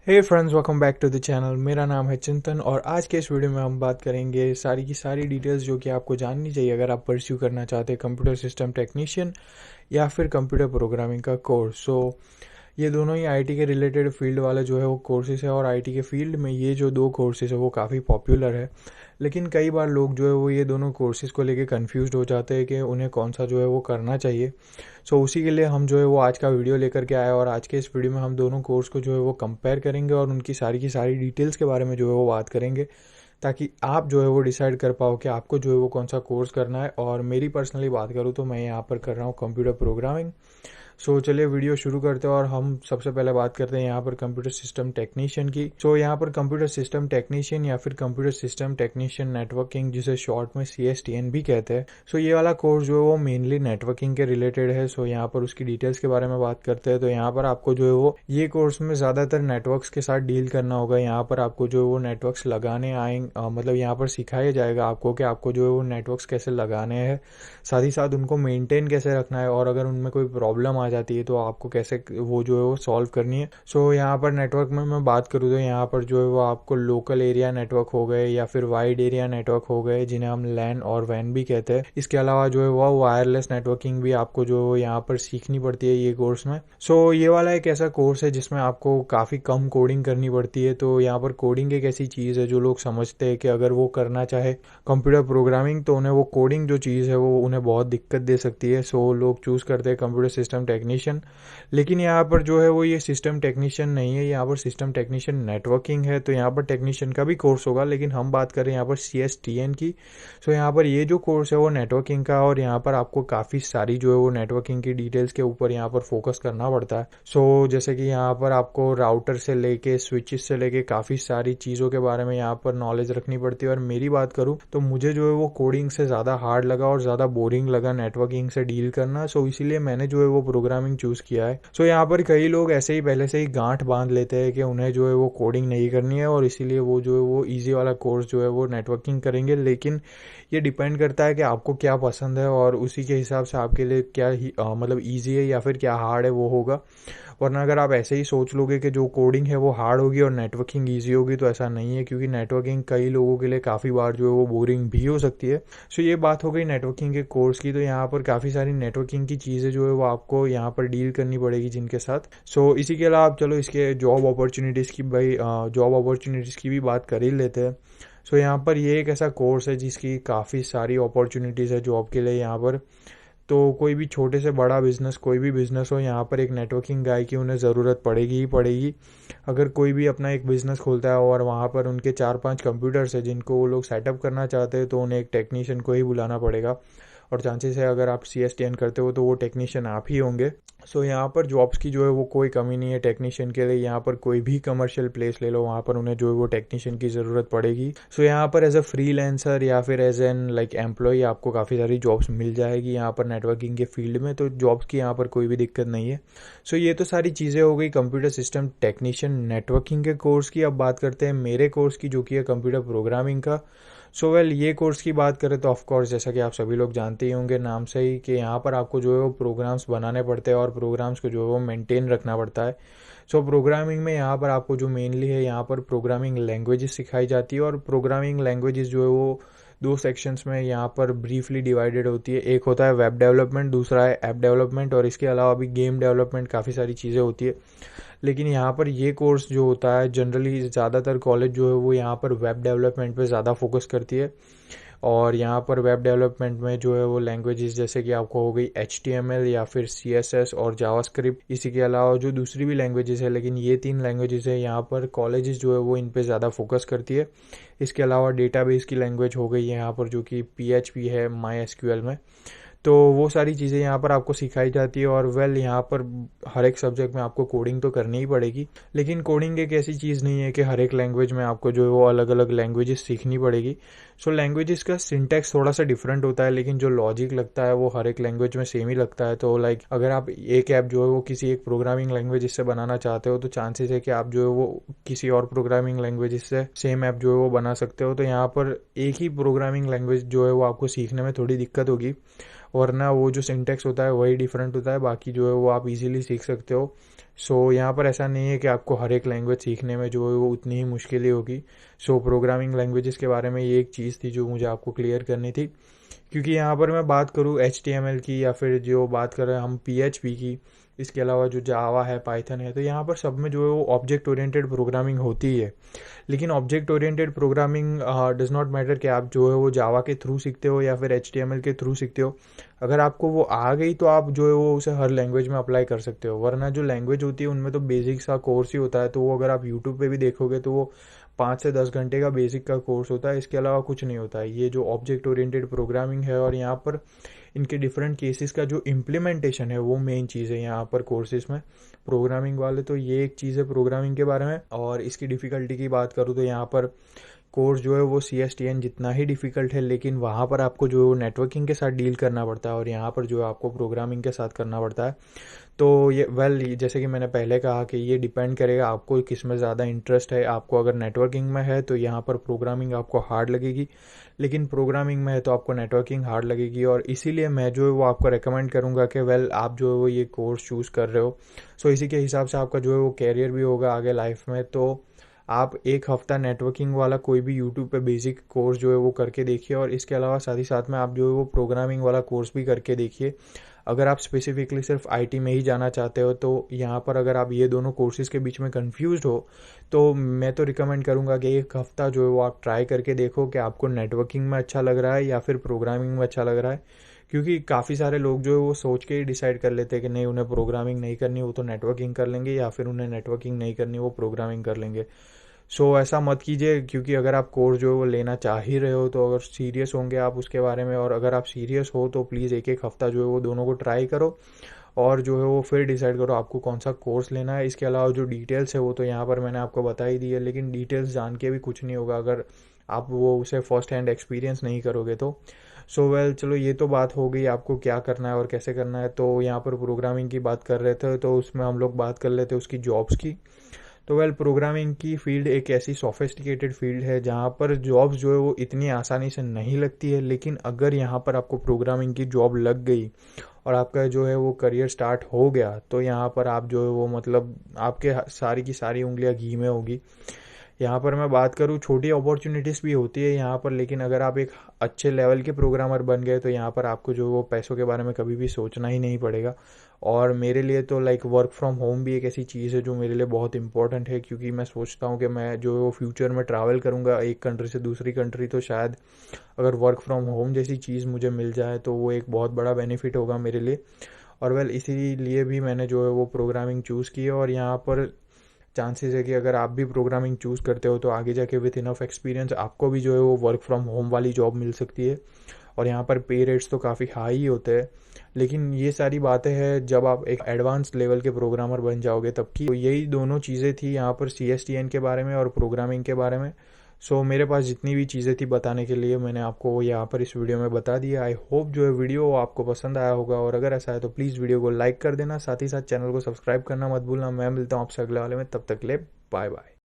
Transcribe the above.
Hey friends, welcome back to the channel. मेरा नाम है चिंतन और आज के इस वीडियो में हम बात करेंगे सारी की सारी डिटेल्स जो कि आपको जाननी चाहिए अगर आप परस्यू करना चाहते हैं कंप्यूटर सिस्टम टेक्नीशियन या फिर कंप्यूटर प्रोग्रामिंग का कोर्स। ये दोनों ही आईटी के रिलेटेड फील्ड वाले जो है वो कोर्सेज है और आईटी के फील्ड में ये जो दो कोर्सेज है वो काफ़ी पॉपुलर है। लेकिन कई बार लोग जो है वो ये दोनों कोर्सेज को लेके कंफ्यूज्ड हो जाते हैं कि उन्हें कौन सा जो है वो करना चाहिए। उसी के लिए हम जो है वो आज का वीडियो लेकर के आए और आज के इस वीडियो में हम दोनों कोर्स को जो है वो कंपेयर करेंगे और उनकी सारी की सारी डिटेल्स के बारे में जो है वो बात करेंगे, ताकि आप जो है वो डिसाइड कर पाओ कि आपको जो है वो कौन सा कोर्स करना है। और मेरी पर्सनली बात करूँ तो मैं यहाँ पर कर रहा हूँ कंप्यूटर प्रोग्रामिंग। चलिए वीडियो शुरू करते हैं और हम सबसे पहले बात करते हैं यहाँ पर कंप्यूटर सिस्टम टेक्नीशियन की। यहाँ पर कंप्यूटर सिस्टम टेक्नीशियन या फिर कंप्यूटर सिस्टम टेक्नीशियन नेटवर्किंग, जिसे शॉर्ट में CSTN भी कहते हैं। ये वाला कोर्स जो है वो मेनली नेटवर्किंग के रिलेटेड है। यहाँ पर उसकी डिटेल्स के बारे में बात करते हैं तो यहाँ पर आपको जो है वो ये कोर्स में ज़्यादातर नेटवर्क्स के साथ डील करना होगा। यहाँ पर आपको जो है वो नेटवर्क्स लगाने आएंगे, मतलब यहाँ पर सिखाया जाएगा आपको कि आपको जो है वो नेटवर्क्स कैसे लगाने हैं, साथ ही साथ उनको मेंटेन कैसे रखना है और अगर उनमें कोई प्रॉब्लम आ जाती है तो आपको कैसे वो जो है वो सॉल्व करनी है। यहाँ पर नेटवर्क में मैं बात करूँ तो यहाँ पर जो है वो आपको लोकल एरिया नेटवर्क हो गए या फिर वाइड एरिया नेटवर्क हो गए, जिन्हें हम लैन और वैन भी कहते हैं। इसके अलावा जो है वो वायरलेस नेटवर्किंग भी आपको जो यहाँ पर सीखनी पड़ती है ये कोर्स में। ये वाला एक ऐसा कोर्स है जिसमें आपको काफ़ी कम कोडिंग करनी पड़ती है। तो यहाँ पर कोडिंग एक ऐसी चीज़ है जो लोग समझते हैं कि अगर वो करना चाहे कंप्यूटर प्रोग्रामिंग तो उन्हें वो कोडिंग जो चीज़ है वो उन्हें बहुत दिक्कत दे सकती है। लोग चूज़ करते हैं कंप्यूटर सिस्टम टेक्नीशियन। लेकिन यहाँ पर जो है वो ये सिस्टम टेक्नीशियन नहीं है, यहाँ पर सिस्टम टेक्नीशियन नेटवर्किंग है। तो यहाँ पर टेक्नीशियन का भी कोर्स होगा, लेकिन हम बात करें यहाँ पर CSTN की। यहाँ पर ये जो कोर्स है वो नेटवर्किंग का, और यहाँ पर आपको काफ़ी सारी जो है वो नेटवर्किंग की डिटेल्स के ऊपर यहाँ पर फोकस करना पड़ता है। जैसे कि यहाँ पर आपको राउटर से लेके स्विचेस से लेके काफ़ी सारी चीज़ों के बारे में यहाँ पर नॉलेज रखनी पड़ती है। और मेरी बात करूँ तो मुझे जो है वो कोडिंग से ज़्यादा हार्ड लगा और ज़्यादा बोरिंग लगा नेटवर्किंग से डील करना। इसीलिए मैंने जो है वो प्रोग्रामिंग चूज़ किया है। यहाँ पर कई लोग ऐसे ही पहले से ही गांठ बांध लेते हैं कि उन्हें जो है वो कोडिंग नहीं करनी है और इसीलिए वो जो है वो ईजी वाला कोर्स जो है वो नेटवर्किंग करेंगे। लेकिन ये डिपेंड करता है कि आपको क्या पसंद है और उसी के हिसाब से आपके लिए क्या मतलब ईजी है या फिर क्या हार्ड है वो होगा। वरना अगर आप ऐसे ही सोच लोगे कि जो कोडिंग है वो हार्ड होगी और नेटवर्किंग ईजी होगी, तो ऐसा नहीं है, क्योंकि नेटवर्किंग कई लोगों के लिए काफ़ी बार जो है वो बोरिंग भी हो सकती है। ये बात हो गई नेटवर्किंग के कोर्स की। तो यहाँ पर काफ़ी सारी नेटवर्किंग की चीज़ें जो है वो आपको यहाँ पर डील करनी पड़ेगी जिनके साथ। इसी के अलावा आप चलो इसके जॉब अपॉर्चुनिटीज़ की जॉब अपॉर्चुनिटीज़ की भी बात कर ही लेते हैं। यहाँ पर ये एक ऐसा कोर्स है जिसकी काफ़ी सारी अपॉर्चुनिटीज़ है जॉब के लिए यहाँ पर। कोई भी छोटे से बड़ा बिजनेस, कोई भी बिजनेस हो, यहाँ पर एक नेटवर्किंग गाय की उन्हें ज़रूरत पड़ेगी ही पड़ेगी। अगर कोई भी अपना एक बिजनेस खोलता है और वहाँ पर उनके 4-5 कंप्यूटर्स है जिनको वो लोग सेटअप करना चाहते हैं, तो उन्हें एक टेक्नीशियन को ही बुलाना पड़ेगा। और चांसेस है अगर आप CSTN करते हो तो वो टेक्नीशियन आप ही होंगे। यहाँ पर जॉब्स की जो है वो कोई कमी नहीं है टेक्नीशियन के लिए। यहाँ पर कोई भी कमर्शियल प्लेस ले लो, वहाँ पर उन्हें जो है वो टेक्नीशियन की ज़रूरत पड़ेगी। यहाँ पर एज अ फ्रीलांसर या फिर एज एन लाइक एम्प्लॉय आपको काफ़ी सारी जॉब्स मिल जाएगी यहाँ पर नेटवर्किंग के फील्ड में। तो जॉब्स की यहाँ पर कोई भी दिक्कत नहीं है। ये तो सारी चीज़ें हो गई कंप्यूटर सिस्टम टेक्नीशियन नेटवर्किंग के कोर्स की। अब बात करते हैं मेरे कोर्स की, जो कि है कंप्यूटर प्रोग्रामिंग का। ये कोर्स की बात करें तो ऑफकोर्स जैसा कि आप सभी लोग जानते ही होंगे नाम से ही, कि यहाँ पर आपको जो है वो प्रोग्राम्स बनाने पड़ते हैं और प्रोग्राम्स को जो है वो मेंटेन रखना पड़ता है। प्रोग्रामिंग में यहाँ पर आपको जो मेनली है यहाँ पर प्रोग्रामिंग लैंग्वेजेस सिखाई जाती है। और प्रोग्रामिंग लैंग्वेजेस जो है वो दो सेक्शंस में यहाँ पर ब्रीफली डिवाइडेड होती है। एक होता है वेब डेवलपमेंट, दूसरा है ऐप डेवलपमेंट, और इसके अलावा भी गेम डेवलपमेंट, काफ़ी सारी चीज़ें होती है। लेकिन यहाँ पर ये कोर्स जो होता है जनरली ज़्यादातर कॉलेज जो है वो यहाँ पर वेब डेवलपमेंट पे ज़्यादा फोकस करती है। और यहाँ पर वेब डेवलपमेंट में जो है वो लैंग्वेजेस जैसे कि आपको हो गई HTML या फिर CSS और जावास्क्रिप्ट, इसी के अलावा जो दूसरी भी लैंग्वेजेस है, लेकिन ये 3 लैंग्वेजेस है यहाँ पर कॉलेजेस जो है वो इन पे ज़्यादा फोकस करती है। इसके अलावा डेटाबेस की लैंग्वेज हो गई है यहाँ पर, जो कि PHP है MySQL में। वो सारी चीज़ें यहाँ पर आपको सिखाई जाती है। और यहाँ पर हर एक सब्जेक्ट में आपको कोडिंग तो करनी ही पड़ेगी। लेकिन कोडिंग एक ऐसी चीज़ नहीं है कि हर एक लैंग्वेज में आपको जो है वो अलग अलग लैंग्वेजेस सीखनी पड़ेगी। लैंग्वेजेस का सिंटैक्स थोड़ा सा डिफरेंट होता है, लेकिन जो लॉजिक लगता है वो हर एक लैंग्वेज में सेम ही लगता है। लाइक अगर आप एक ऐप जो है वो किसी एक प्रोग्रामिंग लैंग्वेज से बनाना चाहते हो, तो चांसेस है कि आप जो है वो किसी और प्रोग्रामिंग लैंग्वेज से सेम ऐप जो है वो बना सकते हो। तो यहाँ पर एक ही प्रोग्रामिंग लैंग्वेज जो है वो आपको सीखने में थोड़ी दिक्कत होगी। वरना वो जो सिंटेक्स होता है वही डिफरेंट होता है, बाकी जो है वो आप इजीली सीख सकते हो। सो यहाँ पर ऐसा नहीं है कि आपको हर एक लैंग्वेज सीखने में जो है वो उतनी ही मुश्किल ही होगी। सो प्रोग्रामिंग लैंग्वेजेस के बारे में ये एक चीज़ थी जो मुझे आपको क्लियर करनी थी, क्योंकि यहाँ पर मैं बात करूँ HTML की या फिर जो बात कर रहे हैं हम PHP की, इसके अलावा जो जावा है, पाइथन है, तो यहाँ पर सब में जो है वो ऑब्जेक्ट ओरिएंटेड प्रोग्रामिंग होती है। लेकिन object oriented programming does not matter कि आप जो है वो जावा के थ्रू सीखते हो या फिर HTML के थ्रू सीखते हो। अगर आपको वो आ गई तो आप जो है वो उसे हर लैंग्वेज में अप्लाई कर सकते हो, वरना जो लैंग्वेज होती है उनमें तो बेसिक सा कोर्स ही होता है। तो वो अगर आप यूट्यूब पे भी देखोगे तो वो 5 से 10 घंटे का बेसिक का कोर्स होता है, इसके अलावा कुछ नहीं होता है। ये जो ऑब्जेक्ट ओरिएंटेड प्रोग्रामिंग है और यहाँ पर इनके डिफरेंट केसेस का जो इम्प्लीमेंटेशन है वो मेन चीज़ है यहाँ पर कोर्सेज में प्रोग्रामिंग वाले। तो ये एक चीज़ है प्रोग्रामिंग के बारे में। और इसकी डिफ़िकल्टी की बात करूँ तो यहाँ पर कोर्स जो है वो CSTN जितना ही डिफ़िकल्ट है, लेकिन वहाँ पर आपको जो है नेटवर्किंग के साथ डील करना पड़ता है और यहाँ पर जो है आपको प्रोग्रामिंग के साथ करना पड़ता है। तो ये जैसे कि मैंने पहले कहा कि ये डिपेंड करेगा आपको किस में ज़्यादा इंटरेस्ट है। आपको अगर नेटवर्किंग में है तो यहाँ पर प्रोग्रामिंग आपको हार्ड लगेगी, लेकिन प्रोग्रामिंग में है तो आपको नेटवर्किंग हार्ड लगेगी। और इसीलिए मैं जो है वो आपको रेकमेंड करूँगा कि आप जो है वो ये कोर्स चूज़ कर रहे हो, सो इसी के हिसाब से आपका जो है वो कैरियर भी होगा आगे लाइफ में। तो आप एक हफ्ता नेटवर्किंग वाला कोई भी यूट्यूब पे बेसिक कोर्स जो है वो करके देखिए, और इसके अलावा साथ ही साथ में आप जो है वो प्रोग्रामिंग वाला कोर्स भी करके देखिए। अगर आप स्पेसिफिकली सिर्फ IT में ही जाना चाहते हो तो यहाँ पर अगर आप ये दोनों कोर्सेज़ के बीच में कंफ्यूज हो तो मैं तो रिकमेंड करूँगा कि एक हफ़्ता जो है वो आप ट्राई करके देखो कि आपको नेटवर्किंग में अच्छा लग रहा है या फिर प्रोग्रामिंग में अच्छा लग रहा है। क्योंकि काफ़ी सारे लोग जो है वो सोच के ही डिसाइड कर लेते हैं कि नहीं, उन्हें प्रोग्रामिंग नहीं करनी वो तो नेटवर्किंग कर लेंगे, या फिर उन्हें नेटवर्किंग नहीं करनी वो प्रोग्रामिंग कर लेंगे। सो ऐसा मत कीजिए, क्योंकि अगर आप कोर्स जो है वो लेना चाह ही रहे हो तो अगर सीरियस होंगे आप उसके बारे में, और अगर आप सीरियस हो तो प्लीज़ एक एक हफ़्ता जो है वो दोनों को ट्राई करो और जो है वो फिर डिसाइड करो आपको कौन सा कोर्स लेना है। इसके अलावा जो डिटेल्स है वो तो यहाँ पर मैंने आपको बता ही दी है, लेकिन डिटेल्स जान के भी कुछ नहीं होगा अगर आप वो उसे फर्स्ट हैंड एक्सपीरियंस नहीं करोगे तो। चलो ये तो बात हो गई आपको क्या करना है और कैसे करना है। तो यहाँ पर प्रोग्रामिंग की बात कर रहे थे तो उसमें हम लोग बात कर लेते उसकी जॉब्स की। तो प्रोग्रामिंग की फील्ड एक ऐसी सोफिस्टिकेटेड फील्ड है जहाँ पर जॉब्स जो है वो इतनी आसानी से नहीं लगती है, लेकिन अगर यहाँ पर आपको प्रोग्रामिंग की जॉब लग गई और आपका जो है वो करियर स्टार्ट हो गया तो यहाँ पर आप जो है वो मतलब आपके सारी की सारी उंगलियां घी में होगी। यहाँ पर मैं बात करूँ छोटी अपॉर्चुनिटीज़ भी होती है यहाँ पर, लेकिन अगर आप एक अच्छे लेवल के प्रोग्रामर बन गए तो यहाँ पर आपको जो वो पैसों के बारे में कभी भी सोचना ही नहीं पड़ेगा। और मेरे लिए तो वर्क फ्रॉम होम भी एक ऐसी चीज़ है जो मेरे लिए बहुत इंपॉर्टेंट है, क्योंकि मैं सोचता हूँ कि मैं जो वो फ्यूचर में ट्रैवल करूँगा एक कंट्री से दूसरी कंट्री, तो शायद अगर वर्क फ्रॉम होम जैसी चीज़ मुझे मिल जाए तो वो एक बहुत बड़ा बेनिफिट होगा मेरे लिए। और इसीलिए भी मैंने जो है वो प्रोग्रामिंग चूज़ की है। और यहाँ पर चांसेस है कि अगर आप भी प्रोग्रामिंग चूज़ करते हो तो आगे जाके विथ इनफ एक्सपीरियंस आपको भी जो है वो वर्क फ्रॉम होम वाली जॉब मिल सकती है। और यहाँ पर पे रेट्स तो काफ़ी हाई ही होते हैं। लेकिन ये सारी बातें हैं जब आप एक एडवांस लेवल के प्रोग्रामर बन जाओगे तब की। तो यही दोनों चीज़ें थी यहाँ पर CSTN के बारे में और प्रोग्रामिंग के बारे में। मेरे पास जितनी भी चीज़ें थी बताने के लिए मैंने आपको यहाँ पर इस वीडियो में बता दिया। आई होप जो है वीडियो आपको पसंद आया होगा, और अगर ऐसा है तो प्लीज़ वीडियो को लाइक कर देना, साथ ही साथ चैनल को सब्सक्राइब करना मत भूलना। मैं मिलता हूँ आपसे अगले वाले में, तब तक ले बाय बाय।